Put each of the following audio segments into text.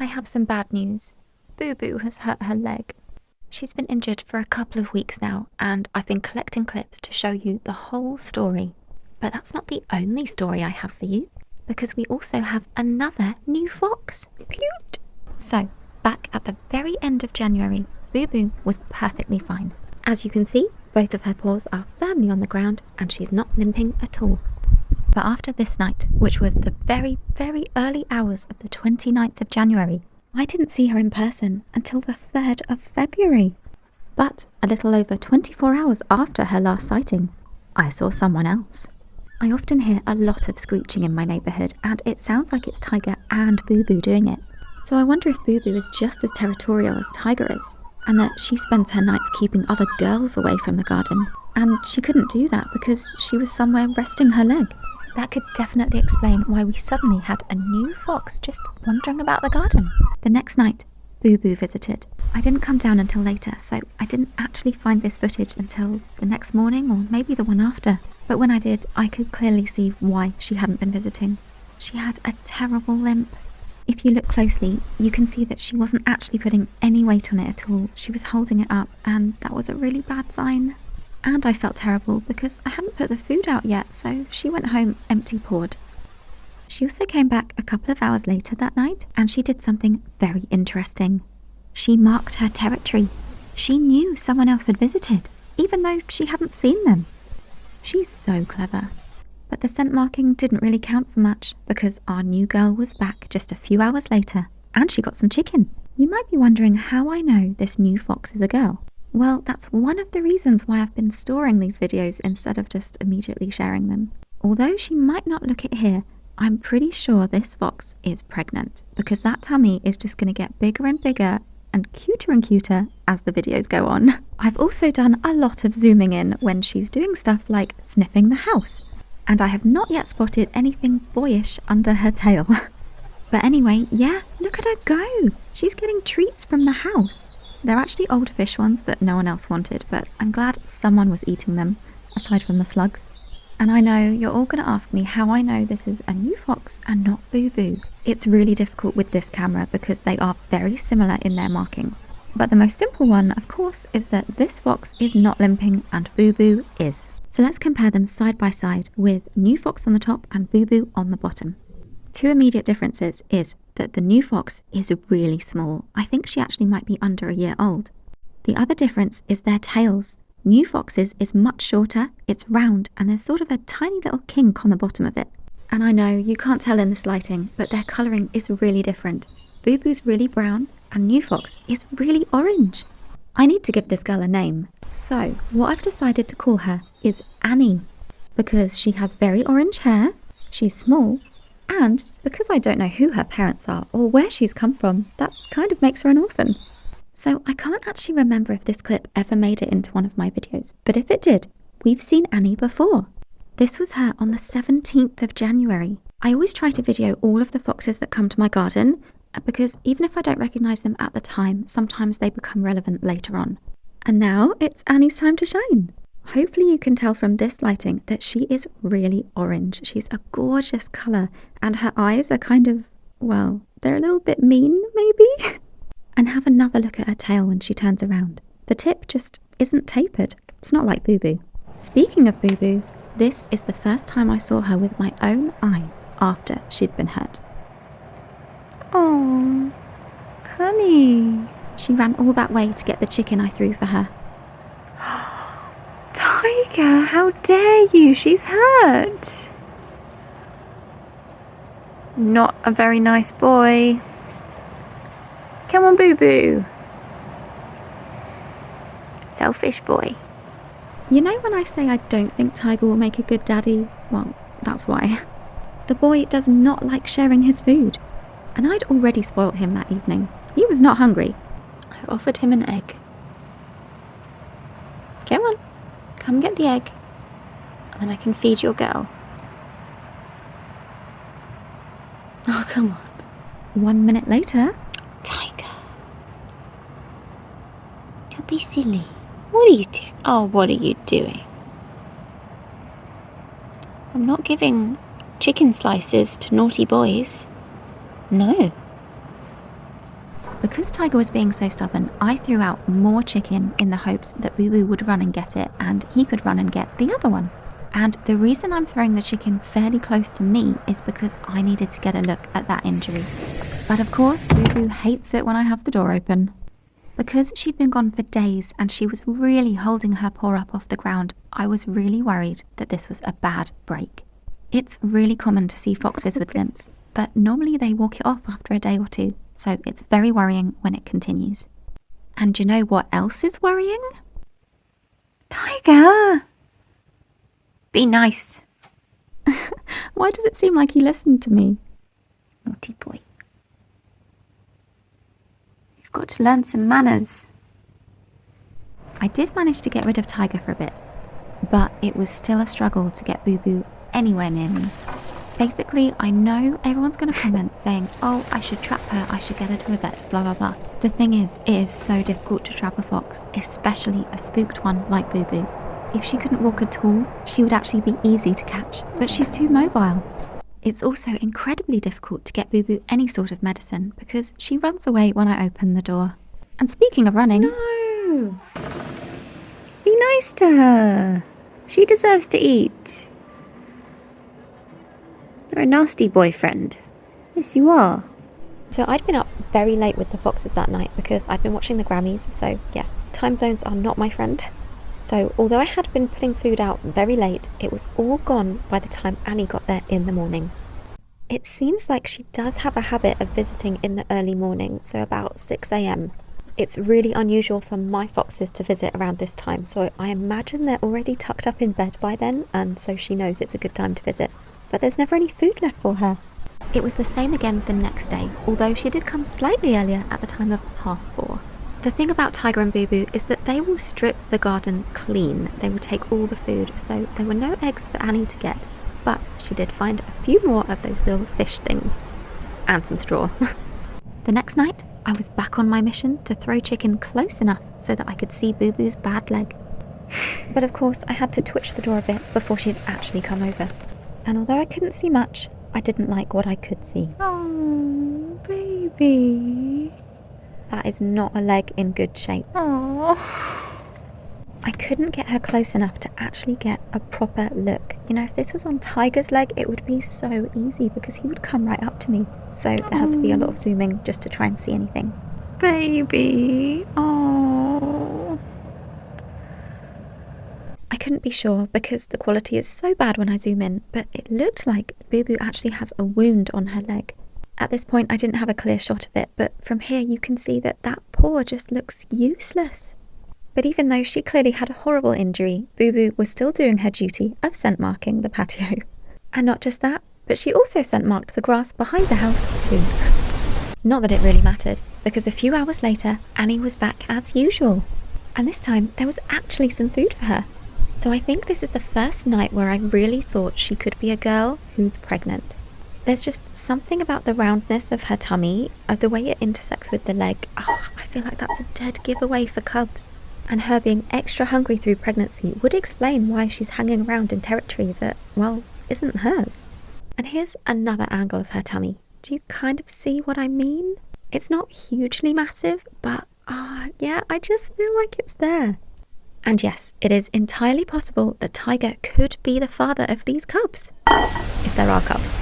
I have some bad news. Boo Boo has hurt her leg. She's been injured for a couple of weeks now, and I've been collecting clips to show you the whole story. But that's not the only story I have for you, because we also have another new fox. Cute! So, back at the very end of January, Boo Boo was perfectly fine. As you can see, both of her paws are firmly on the ground and she's not limping at all. But after this night, which was the very, very early hours of the 29th of January, I didn't see her in person until the 3rd of February. But a little over 24 hours after her last sighting, I saw someone else. I often hear a lot of screeching in my neighbourhood, and it sounds like it's Tiger and Boo Boo doing it. So I wonder if Boo Boo is just as territorial as Tiger is, and that she spends her nights keeping other girls away from the garden. And she couldn't do that because she was somewhere resting her leg. That could definitely explain why we suddenly had a new fox just wandering about the garden. The next night, Boo Boo visited. I didn't come down until later, so I didn't actually find this footage until the next morning or maybe the one after. But when I did, I could clearly see why she hadn't been visiting. She had a terrible limp. If you look closely, you can see that she wasn't actually putting any weight on it at all. She was holding it up, and that was a really bad sign. And I felt terrible because I hadn't put the food out yet, so she went home empty-pawed. She also came back a couple of hours later that night, and she did something very interesting. She marked her territory. She knew someone else had visited, even though she hadn't seen them. She's so clever. But the scent marking didn't really count for much, because our new girl was back just a few hours later, and she got some chicken. You might be wondering how I know this new fox is a girl. Well, that's one of the reasons why I've been storing these videos instead of just immediately sharing them. Although she might not look it here, I'm pretty sure this fox is pregnant, because that tummy is just going to get bigger and bigger and cuter as the videos go on. I've also done a lot of zooming in when she's doing stuff like sniffing the house, and I have not yet spotted anything boyish under her tail. But anyway, yeah, look at her go! She's getting treats from the house. They're actually old fish ones that no one else wanted, but I'm glad someone was eating them, aside from the slugs. And I know you're all going to ask me how I know this is a new fox and not Boo Boo. It's really difficult with this camera because they are very similar in their markings. But the most simple one, of course, is that this fox is not limping and Boo Boo is. So let's compare them side by side with new fox on the top and Boo Boo on the bottom. Two immediate differences is that the new fox is really small. I think she actually might be under a year old. The other difference is their tails. New fox's is much shorter, it's round, and there's sort of a tiny little kink on the bottom of it. And I know you can't tell in this lighting, but their colouring is really different. Boo Boo's really brown, and New Fox is really orange. I need to give this girl a name, so what I've decided to call her is Annie, because she has very orange hair, she's small, and because I don't know who her parents are or where she's come from, that kind of makes her an orphan. So I can't actually remember if this clip ever made it into one of my videos, but if it did, we've seen Annie before. This was her on the 17th of January. I always try to video all of the foxes that come to my garden, because even if I don't recognise them at the time, sometimes they become relevant later on. And now it's Annie's time to shine. Hopefully you can tell from this lighting that she is really orange. She's a gorgeous colour, and her eyes are kind of, well, they're a little bit mean, maybe? And have another look at her tail when she turns around. The tip just isn't tapered. It's not like Boo Boo. Speaking of Boo Boo, this is the first time I saw her with my own eyes after she'd been hurt. Oh, honey. She ran all that way to get the chicken I threw for her. Tiger, how dare you? She's hurt. Not a very nice boy. Come on, Boo Boo. Selfish boy. You know when I say I don't think Tiger will make a good daddy? Well, that's why. The boy does not like sharing his food. And I'd already spoilt him that evening. He was not hungry. I offered him an egg. Come on, come get the egg. And then I can feed your girl. Oh, come on. 1 minute later. Tiger. Don't be silly. What are you doing? Oh, what are you doing? I'm not giving chicken slices to naughty boys. No. Because Tiger was being so stubborn, I threw out more chicken in the hopes that Boo Boo would run and get it and he could run and get the other one. And the reason I'm throwing the chicken fairly close to me is because I needed to get a look at that injury. But of course, Boo Boo hates it when I have the door open. Because she'd been gone for days and she was really holding her paw up off the ground, I was really worried that this was a bad break. It's really common to see foxes with limps, but normally they walk it off after a day or two, so it's very worrying when it continues. And you know what else is worrying? Tiger! Be nice. Why does it seem like he listened to me? Naughty boy. You've got to learn some manners. I did manage to get rid of Tiger for a bit, but it was still a struggle to get Boo Boo anywhere near me. Basically, I know everyone's going to comment saying, oh, I should trap her, I should get her to a vet, blah blah blah. The thing is, it is so difficult to trap a fox, especially a spooked one like Boo Boo. If she couldn't walk at all, she would actually be easy to catch, but she's too mobile. It's also incredibly difficult to get Boo Boo any sort of medicine because she runs away when I open the door. And speaking of running... No! Be nice to her. She deserves to eat. You're a nasty boyfriend. Yes, you are. So I'd been up very late with the foxes that night because I'd been watching the Grammys, so yeah, time zones are not my friend. So although I had been putting food out very late, it was all gone by the time Annie got there in the morning. It seems like she does have a habit of visiting in the early morning, so about 6 a.m. It's really unusual for my foxes to visit around this time, so I imagine they're already tucked up in bed by then, and so she knows it's a good time to visit. But there's never any food left for her. It was the same again the next day, although she did come slightly earlier at the time of 4:30. The thing about Tiger and Boo Boo is that they will strip the garden clean. They will take all the food, so there were no eggs for Annie to get, but she did find a few more of those little fish things. And some straw. The next night, I was back on my mission to throw chicken close enough so that I could see Boo Boo's bad leg. But of course, I had to twitch the door a bit before she'd actually come over. And although I couldn't see much, I didn't like what I could see. Oh, baby. That is not a leg in good shape. Oh. I couldn't get her close enough to actually get a proper look. You know, if this was on Tiger's leg, it would be so easy because he would come right up to me. So there has to be a lot of zooming just to try and see anything. Baby. Oh. I couldn't be sure because the quality is so bad when I zoom in, but it looked like Boo Boo actually has a wound on her leg. At this point, I didn't have a clear shot of it, but from here you can see that that paw just looks useless. But even though she clearly had a horrible injury, Boo Boo was still doing her duty of scent marking the patio. And not just that, but she also scent marked the grass behind the house too. Not that it really mattered, because a few hours later, Annie was back as usual. And this time, there was actually some food for her. So I think this is the first night where I really thought she could be a girl who's pregnant. There's just something about the roundness of her tummy, of the way it intersects with the leg. Oh, I feel like that's a dead giveaway for cubs. And her being extra hungry through pregnancy would explain why she's hanging around in territory that, well, isn't hers. And here's another angle of her tummy. Do you kind of see what I mean? It's not hugely massive, but yeah, I just feel like it's there. And yes, it is entirely possible that Tiger could be the father of these cubs. If there are cubs.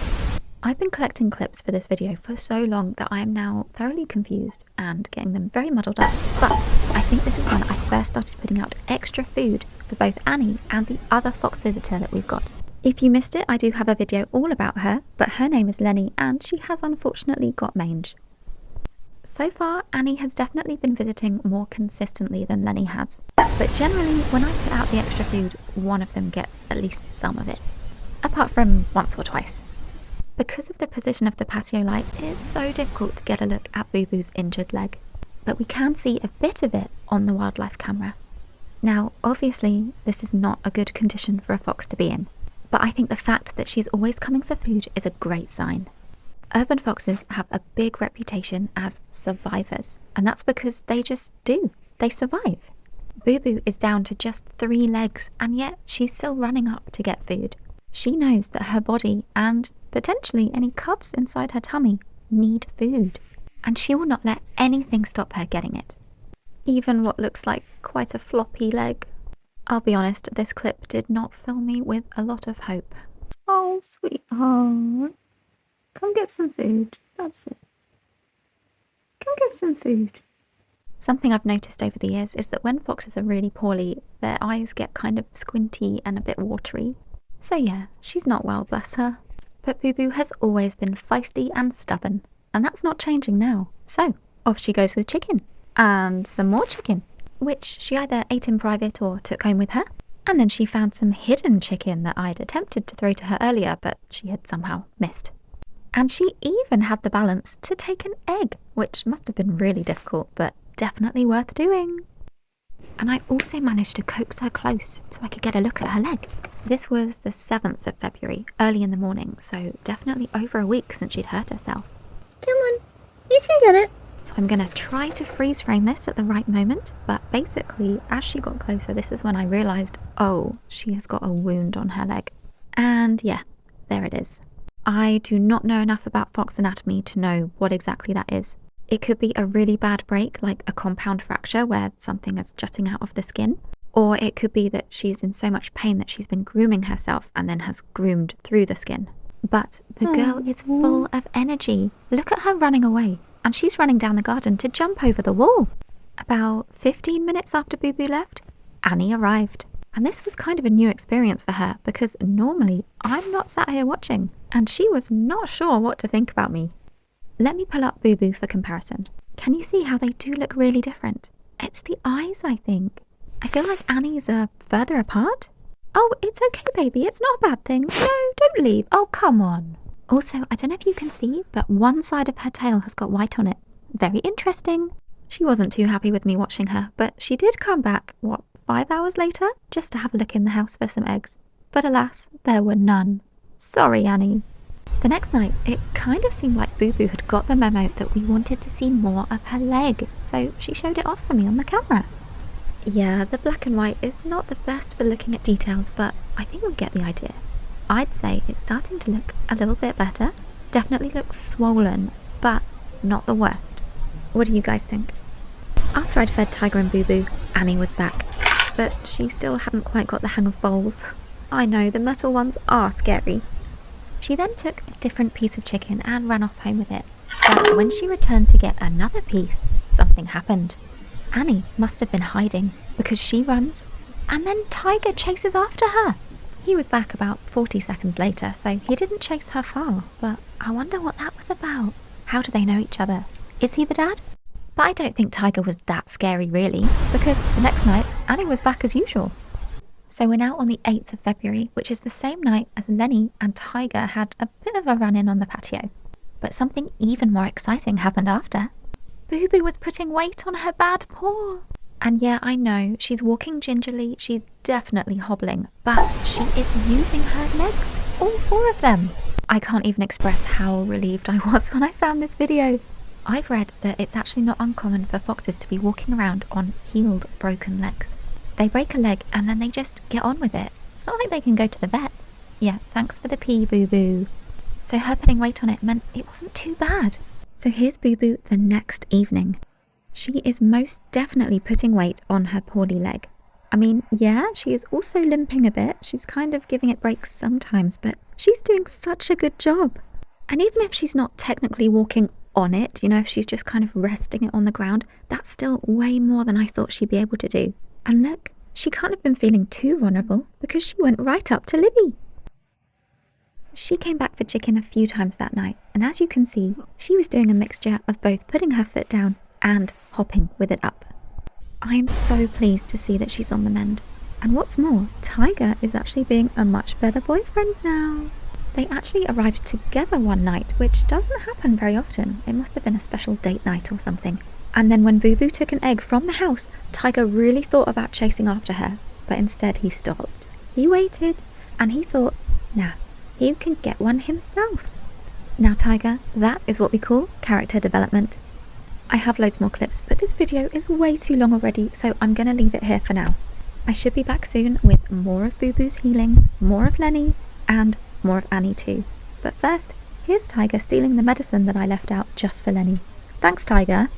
I've been collecting clips for this video for so long that I am now thoroughly confused and getting them very muddled up. But I think this is when I first started putting out extra food for both Annie and the other fox visitor that we've got. If you missed it, I do have a video all about her, but her name is Lenny and she has unfortunately got mange. So far, Annie has definitely been visiting more consistently than Lenny has. But generally, when I put out the extra food, one of them gets at least some of it. Apart from once or twice. Because of the position of the patio light, it is so difficult to get a look at Boo Boo's injured leg. But we can see a bit of it on the wildlife camera. Now, obviously, this is not a good condition for a fox to be in. But I think the fact that she's always coming for food is a great sign. Urban foxes have a big reputation as survivors, and that's because they just do. They survive. Boo Boo is down to just 3 legs, and yet she's still running up to get food. She knows that her body, and potentially any cubs inside her tummy, need food. and she will not let anything stop her getting it. Even what looks like quite a floppy leg. I'll be honest, this clip did not fill me with a lot of hope. Oh, sweetheart. Come get some food. That's it. Come get some food. Something I've noticed over the years is that when foxes are really poorly, their eyes get kind of squinty and a bit watery. So yeah, she's not well, bless her. But Boo Boo has always been feisty and stubborn, and that's not changing now. So off she goes with chicken. And some more chicken, which she either ate in private or took home with her. And then she found some hidden chicken that I'd attempted to throw to her earlier, but she had somehow missed. And she even had the balance to take an egg, which must have been really difficult, but definitely worth doing. And I also managed to coax her close so I could get a look at her leg. This was the 7th of February, early in the morning, so definitely over a week since she'd hurt herself. Come on, you can get it. So I'm going to try to freeze frame this at the right moment, but basically, as she got closer, this is when I realised, oh, she has got a wound on her leg. And yeah, there it is. I do not know enough about fox anatomy to know what exactly that is. It could be a really bad break, like a compound fracture where something is jutting out of the skin. Or it could be that she's in so much pain that she's been grooming herself and then has groomed through the skin. But the girl is full of energy. Look at her running away. And she's running down the garden to jump over the wall. About 15 minutes after Boo Boo left, Annie arrived. And this was kind of a new experience for her because normally I'm not sat here watching. And she was not sure what to think about me. Let me pull up Boo Boo for comparison. Can you see how they do look really different? It's the eyes, I think. I feel like Annie's are further apart. Oh, it's okay, baby. It's not a bad thing. No, don't leave. Oh, come on. Also, I don't know if you can see, but one side of her tail has got white on it. Very interesting. She wasn't too happy with me watching her, but she did come back, 5 hours later? Just to have a look in the house for some eggs. But alas, there were none. Sorry, Annie. The next night, it kind of seemed like Boo Boo had got the memo that we wanted to see more of her leg, so she showed it off for me on the camera. Yeah, the black and white is not the best for looking at details, but I think we get the idea. I'd say it's starting to look a little bit better. Definitely looks swollen, but not the worst. What do you guys think? After I'd fed Tiger and Boo Boo, Annie was back, but she still hadn't quite got the hang of bowls. I know, the metal ones are scary. She then took a different piece of chicken and ran off home with it. But when she returned to get another piece, something happened. Annie must have been hiding because she runs and then Tiger chases after her. He was back about 40 seconds later, so he didn't chase her far, but I wonder what that was about. How do they know each other? Is he the dad? But I don't think Tiger was that scary really, because the next night Annie was back as usual. So we're now on the 8th of February, which is the same night as Lenny and Tiger had a bit of a run-in on the patio. But something even more exciting happened after. Boo Boo was putting weight on her bad paw. And yeah, I know, she's walking gingerly, she's definitely hobbling, but she is using her legs, all 4 of them. I can't even express how relieved I was when I found this video. I've read that it's actually not uncommon for foxes to be walking around on healed, broken legs. They break a leg and then they just get on with it. It's not like they can go to the vet. Yeah, thanks for the pee, Boo Boo. So her putting weight on it meant it wasn't too bad. So here's Boo Boo the next evening. She is most definitely putting weight on her poorly leg. I mean, yeah, she is also limping a bit. She's kind of giving it breaks sometimes, but she's doing such a good job. And even if she's not technically walking on it, if she's just kind of resting it on the ground, that's still way more than I thought she'd be able to do. And look, she can't have been feeling too vulnerable because she went right up to Libby. She came back for chicken a few times that night, and as you can see, she was doing a mixture of both putting her foot down and hopping with it up. I am so pleased to see that she's on the mend. And what's more, Tiger is actually being a much better boyfriend now. They actually arrived together one night, which doesn't happen very often. It must have been a special date night or something. And then when Boo Boo took an egg from the house, Tiger really thought about chasing after her, but instead he stopped. He waited, and he thought, nah, he can get one himself. Now Tiger, that is what we call character development. I have loads more clips, but this video is way too long already, so I'm going to leave it here for now. I should be back soon with more of Boo Boo's healing, more of Lenny, and more of Annie too. But first, here's Tiger stealing the medicine that I left out just for Lenny. Thanks, Tiger.